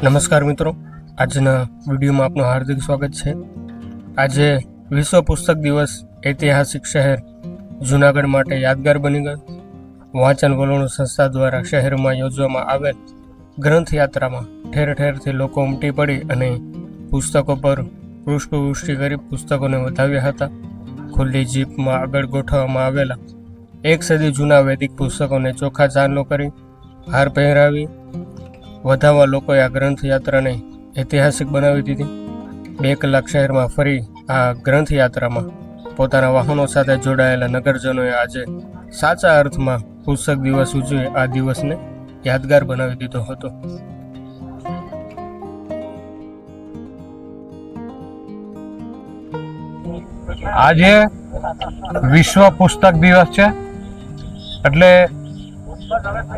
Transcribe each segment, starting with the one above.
નમસ્કાર મિત્રો, આજના વિડીયોમાં આપનું હાર્દિક સ્વાગત છે। આજે વિશ્વ પુસ્તક દિવસ ઐતિહાસિક શહેર જૂનાગઢ માટે યાદગાર બની ગયો। વાંચન વલોણો સંસ્થા દ્વારા શહેરમાં યોજવામાં આવેલ ગ્રંથ યાત્રામાં ઠેર ઠેરથી લોકો ઉમટી પડી અને પુસ્તકો પર પુષ્પવૃષ્ટિ કરી પુસ્તકોને વધાવ્યા હતા। ખુલ્લી જીપમાં આગળ ગોઠવવામાં આવેલા 1 સદી જૂના વૈદિક પુસ્તકોને ચોખા ચાંદલો કરી હાર પહેરાવી વધાવા લોકોએ આ ગ્રંથ યાત્રાને ઐતિહાસિક બનાવી દીધી। 2 કલાક શહેરમાં ફરી આ ગ્રંથ યાત્રામાં પોતાના વાહનો સાથે જોડાયેલા નગરજનોએ આજે સાચા અર્થમાં પુસ્તક દિવસ ઉજવી આ દિવસને યાદગાર બનાવી દીધો હતો। આજે વિશ્વ પુસ્તક દિવસ છે એટલે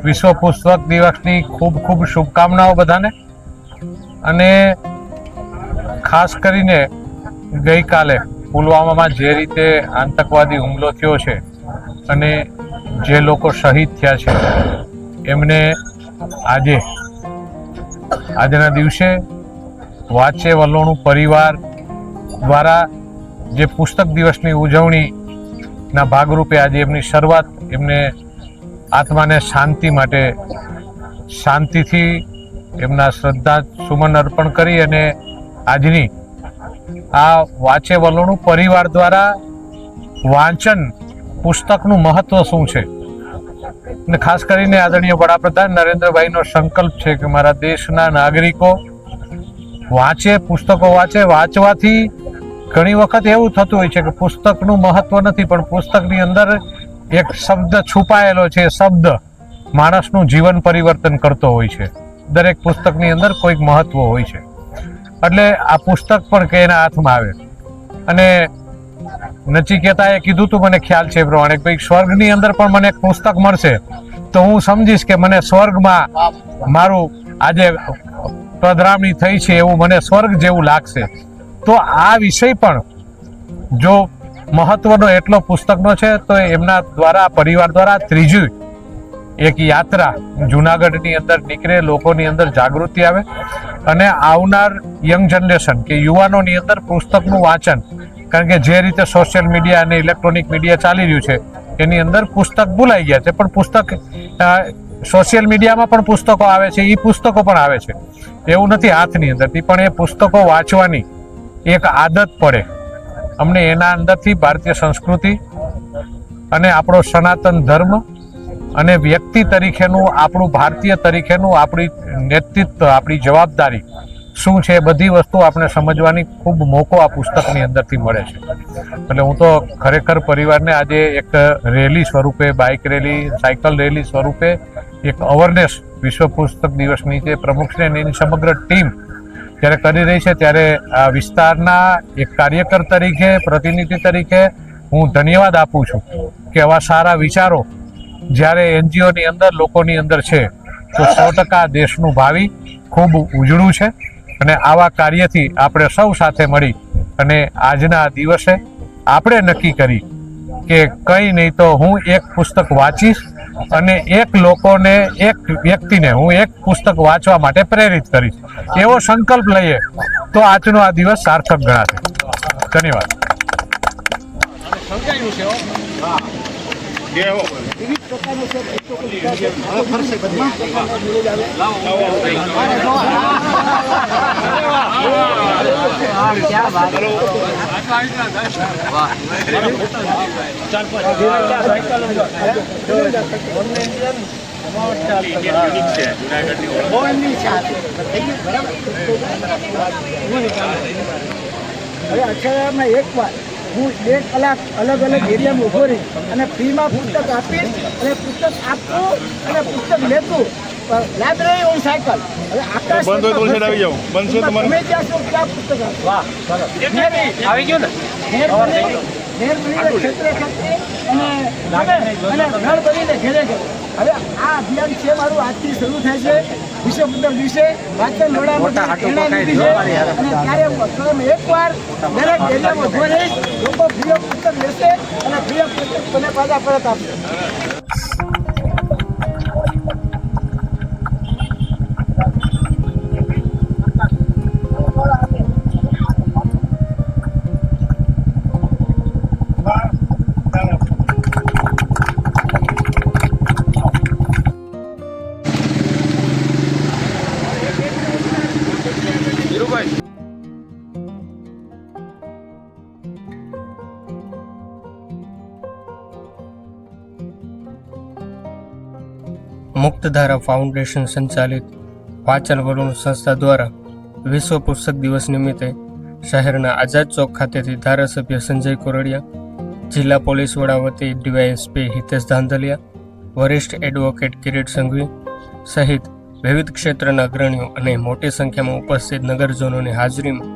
વિશ્વ પુસ્તક દિવસની ખૂબ ખૂબ શુભકામનાઓ બધાને। અને ખાસ કરીને ગઈકાલે પુલવામામાં જે રીતે આતંકવાદી હુમલો થયો છે અને જે લોકો શહીદ થયા છે એમને આજના દિવસે વાંચે વલોણું પરિવાર દ્વારા જે પુસ્તક દિવસની ઉજવણીના ભાગરૂપે આજે એમની શરૂઆત એમને આત્માને શાંતિ માટે શાંતિથી એમના શ્રદ્ધા સુમન અર્પણ કરી અને આજની આ વાંચે વલોણું પરિવાર દ્વારા વાંચન પુસ્તકનું મહત્વ શું છે અને ખાસ કરીને આદરણીય વડાપ્રધાન નરેન્દ્રભાઈનો સંકલ્પ છે કે મારા દેશના નાગરિકો વાંચે, પુસ્તકો વાંચે। વાંચવાથી ઘણી વખત એવું થતું હોય છે કે પુસ્તકનું મહત્વ નથી, પણ પુસ્તકની અંદર એક શબ્દ છુપાયેલો છે। શબ્દ માણસનું જીવન પરિવર્તન કરતો હોય છે। દરેક પુસ્તકની અંદર કોઈક મહત્વ હોય છે, એટલે આ પુસ્તક પણ કે એના હાથમાં આવે। અને નચિકેતાએ કીધું તું, મને ખ્યાલ છે પ્રમાણે કે ભાઈ સ્વર્ગની અંદર પણ મને એક પુસ્તક મળશે તો હું સમજીશ કે મને સ્વર્ગમાં મારું આજે પધરામણી થઈ છે એવું મને સ્વર્ગ જેવું લાગશે। તો આ વિષય પણ જો મહત્વનો એટલો પુસ્તકનો છે તો એમના દ્વારા પરિવાર દ્વારા ત્રીજી એક યાત્રા જૂનાગઢની અંદર નીકળે, લોકોની અંદર જાગૃતિ આવે અને આવનાર યંગ જનરેશન કે યુવાનોની અંદર પુસ્તકનું વાંચન, કારણ કે જે રીતે સોશિયલ મીડિયા અને ઇલેક્ટ્રોનિક મીડિયા ચાલી રહ્યું છે એની અંદર પુસ્તક ભૂલાઈ ગયા છે। પણ પુસ્તક સોશિયલ મીડિયામાં પણ પુસ્તકો આવે છે, ઈ પુસ્તકો પણ આવે છે, એવું નથી હાથની અંદરથી, પણ એ પુસ્તકો વાંચવાની એક આદત પડે। અમને એના અંદરથી ભારતીય સંસ્કૃતિ અને આપણો સનાતન ધર્મ અને વ્યક્તિ તરીકેનું આપણું ભારતીય તરીકેનું આપણી નેતૃત્વ, આપણી જવાબદારી શું છે, બધી વસ્તુ આપણે સમજવાની ખૂબ મોકો આ પુસ્તકની અંદરથી મળે છે। એટલે હું તો ખરેખર પરિવારને આજે એક રેલી સ્વરૂપે, બાઇક રેલી, સાયકલ રેલી સ્વરૂપે એક અવેરનેસ વિશ્વ પુસ્તક દિવસની જે પ્રમુખને એની સમગ્ર ટીમ જ્યારે કરી રહી છે ત્યારે આ વિસ્તારના એક કાર્યકર તરીકે, પ્રતિનિધિ તરીકે હું ધન્યવાદ આપું છું કે આવા સારા વિચારો જ્યારે એનજીઓની અંદર, લોકોની અંદર છે તો 100% દેશનું ભાવિ ખૂબ ઉજળું છે। અને આવા કાર્યથી આપણે સૌ સાથે મળી અને આજના દિવસે આપણે નક્કી કરી કે કંઈ નહીં તો હું એક પુસ્તક વાંચીશ અને એક લોકોને, એક વ્યક્તિને હું એક પુસ્તક વાંચવા માટે પ્રેરિત કરીશ, એવો સંકલ્પ લઈએ તો આજનો આ દિવસ સાર્થક ગણાશે। ધન્યવાદ। હવે અઠવાડિયામાં એકવાર હું 2 કલાક અલગ અલગ એરિયામાં ઊભો રહી અને ફ્રીમાં પુસ્તક આપીશ અને પુસ્તક આપવું અને પુસ્તક લેતું। Library on cycle. હવે આકાશ બંધ હોય તો આવી જાવ, બંધ છે તમારે તમે ત્યાં છો ક્યાં પુસ્તક વાહ આવી ગયો ને ક્ષેત્રે અને ઘર બનીને ઘેરે ઘેરે। હવે આ અભિયાન છે મારું આજથી શરૂ થાય છે વિશ્વ પુસ્તક દિવસે વાંચન લોડામાં ત્યારે એકવાર દરેક એરિયામાં ઉભો રહીશ, લોકો પ્રિય પુસ્તક લેશે અને પ્રિય પુસ્તક મને પાછા પરત આપશે। મુક્તધારા ફાઉન્ડેશન સંચાલિત વાંચન વલણ સંસ્થા દ્વારા વિશ્વ પુસ્તક દિવસ નિમિત્તે શહેરના આઝાદ ચોક ખાતેથી ધારાસભ્ય સંજય કોરડિયા, જિલ્લા પોલીસ વડા વતી ડીવાયએસપી હિતેશ ધાંધલિયા, વરિષ્ઠ એડવોકેટ કિરીટ સંઘવી સહિત વિવિધ ક્ષેત્રના અગ્રણીઓ અને મોટી સંખ્યામાં ઉપસ્થિત નગરજનોની હાજરીમાં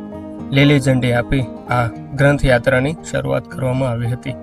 લીલી ઝંડી આપી આ ગ્રંથ યાત્રાની શરૂઆત કરવામાં આવી હતી.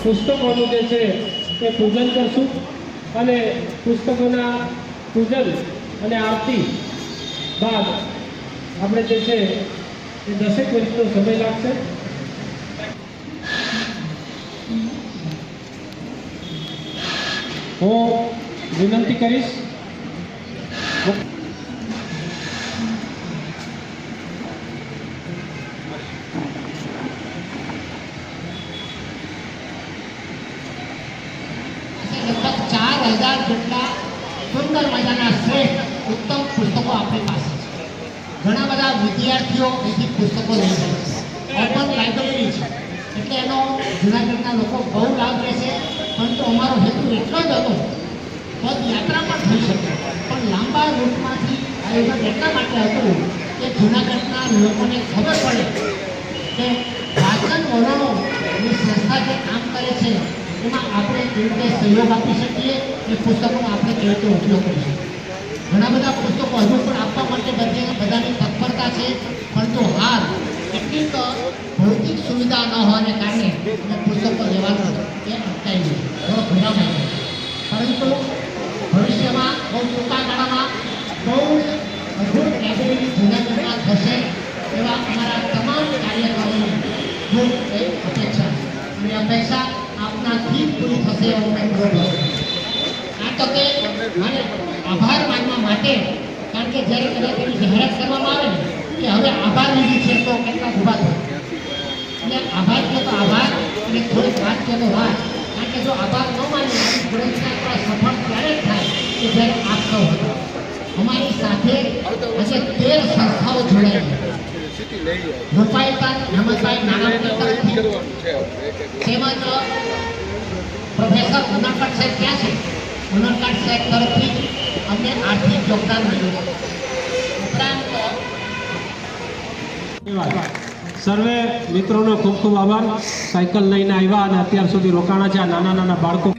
પુસ્તકોનું જે છે એ પૂજન કરશું અને પુસ્તકોના પૂજન અને આરતી બાદ આપણે જે છે એ 10 મિનિટનો સમય લાગશે. હું વિનંતી કરીશ લગભગ 4000 જેટલા સુંદર મજાના શ્રેષ્ઠ ઉત્તમ પુસ્તકો આપણી પાસે છે. ઘણા બધા વિદ્યાર્થીઓ અહીંથી પુસ્તકો લઈ જાય છે. ઓપન લાઇબ્રેરી છે એટલે એનો જૂનાગઢના લોકો બહુ લાભ લેશે. પરંતુ અમારો હેતુ એટલો જ હતો, પદયાત્રા પણ થઈ શકે પણ લાંબા રૂટમાંથી આયોજન એટલા માટે હતું કે જૂનાગઢના લોકોને ખબર પડે કે વાચન વલણોની સંસ્થા જે કામ કરે છે એમાં આપણે કેવી રીતે સહયોગ આપી શકીએ, એ પુસ્તકોનો આપણે કેવી રીતે ઉપયોગ કરી શકીએ. ઘણા બધા પુસ્તકો હજુ પણ આપવા માટે બધાની તત્પરતા છે, પરંતુ હાલ કેટલીક ભૌતિક સુવિધા ન હોવાને કારણે અમે પુસ્તકો લેવાનું એ અટકાવી થોડો ભેગા થાય. પરંતુ ભવિષ્યમાં બહુ ટૂંકા ગાળામાં બહુ અદ્ભુત લાઇબ્રેરી જૂનાગઢમાં થશે એવા અમારા તમામ કાર્યકરોની ખૂબ અપેક્ષા અને અપેક્ષા આપનાથી પૂરી થશે એવો મેં બરોબર. આ તકે મારે આભાર માનવા માટે, કારણ કે જ્યારે કદાચ એની જાહેરાત કરવામાં આવે ને કે હવે આભાર વિધિ છે તો કેટલા ઊભા થાય એટલે આભાર કહે તો આભાર અને થોડીક વાત કહે તો વાત. કારણ કે જો આભાર ન માનીએ પ્રયત્ન સફળ ત્યારે જ થાય કે જ્યારે આપ સૌ હતા. અમારી સાથે આજે 13 સંસ્થાઓ જોડાઈ છે. રૂપાઈપાન હેમંતભાઈ નાણાપતિ તરફથી તેમજ પ્રોફેસર ઉનરકાટ સાહેબ ક્યાં છે? ઉનરકાટ સાહેબ તરફથી અમને આર્થિક યોગદાન મળ્યું. ઉપરાંત સર્વે મિત્રોનો ખૂબ ખૂબ આભાર. સાયકલ લઈને આવ્યા અને અત્યાર સુધી રોકાણા છે. આ નાના નાના બાળકો